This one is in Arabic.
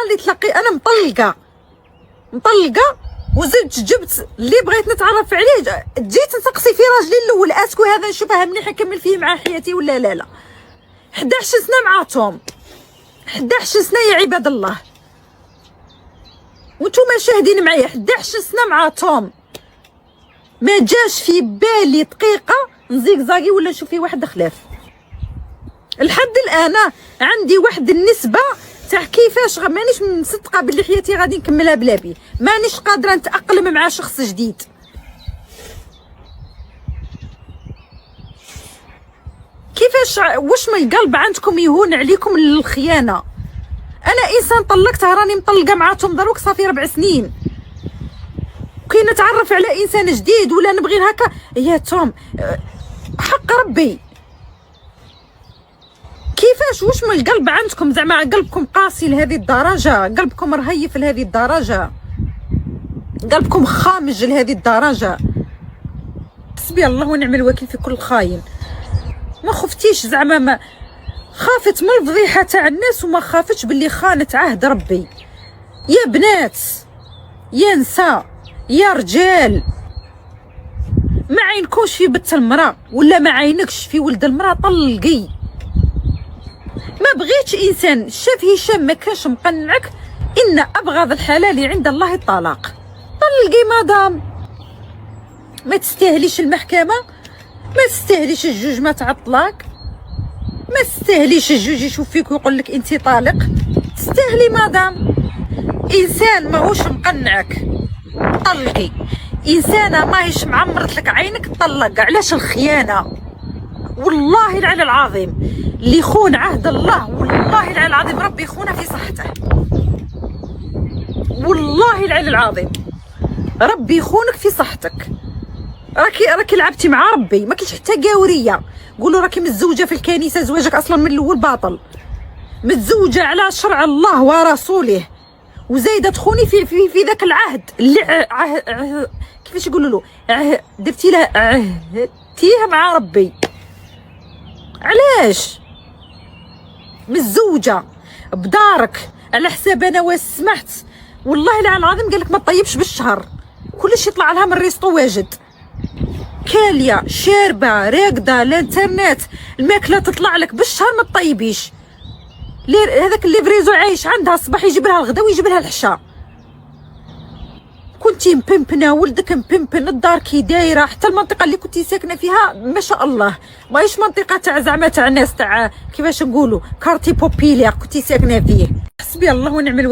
نهار اللي تلاقي انا مطلقه وزدت جبت اللي بغيت نتعرف عليه، جيت نسقسي في راجلي الاول اسكو هذا نشوفه مليح نكمل فيه مع حياتي ولا لا. 11 سنه مع توم، 11 سنه يا عباد الله، وانتم شاهدين معايا. 11 سنه مع توم، ما جاش في بالي دقيقه نزيكزاكي ولا نشوف فيه واحد خلاف. لحد الان عندي واحد النسبه تاع كيفاش مانيش مصدقه باللي حياتي غادي نكملها بلا بيه، مانيش قادره نتاقلم مع شخص جديد. كيفاش واش من القلب عندكم يهون عليكم الخيانه؟ انا انسان طلقت، راني مطلقه مع توم دروك صافي 4 سنين، كي نتعرف على انسان جديد ولا نبغي هكا يا توم حق ربي. كيفاش واش من القلب عندكم؟ زعما قلبكم قاسي لهذه الدرجه؟ قلبكم رهيف لهذه الدرجه؟ قلبكم خامج لهذه الدرجه؟ حسبي الله ونعم الوكيل في كل خاين. ما خفتيش زعما، ما خافت من الفضيحه تاع الناس وما خافتش باللي خانت عهد ربي. يا بنات يا نساء يا رجال، ما عينكوش في بنت المراه ولا ما عينكش في ولد المراه، طلقي. ما بغيتش انسان شاف هشام ما كانش مقنعك، ان ابغض الحلال عند الله الطلاق. طلقي مدام، ما تستاهليش المحكمه، ما تستاهليش الجوج تاع الطلاق، ما تستاهليش الجوج يشوف فيك ويقول لك انت طالق. تستاهلي مدام. انسان ماهوش مقنعك طلقي، انسانه ماهيش معمرت لك عينك طلق. علاش الخيانه؟ والله العلي العظيم اللي يخون عهد الله، والله العلي العظيم ربي يخونه في صحته، والله العلي العظيم ربي يخونك في صحتك. راكي لعبتي مع ربي، ما كاينش حتى قاوريه. قولوا راكي متزوجه في الكنيسه، زواجك اصلا من الاول باطل، متزوجه على شرع الله ورسوله، وزايده تخوني في ذاك العهد اللي كيفاش يقولوا له درتي له عهدتيه مع ربي. علاش متزوجه بدارك على حساب انا وسمحت؟ والله العظيم قال لك ما طيبش بالشهر، كلش يطلع لها من الريسطو واجد، كاليه شاربه راقده الانترنت، الماكله تطلع لك بالشهر ما تطيبيش. هذاك اللي فريزو عايش عندها الصباح يجيب لها الغدا ويجيب لها العشاء. كنتي مبمبنه ولدك مبمبن، الدار كي دايره، حتى المنطقه اللي كنتي ساكنه فيها ما شاء الله ماهيش منطقه تاع زعما تاع ناس تاع كيفاش نقولوا كارتي بوبيلير كنتي ساكنه فيه. حسبي الله ونعم الوكيل.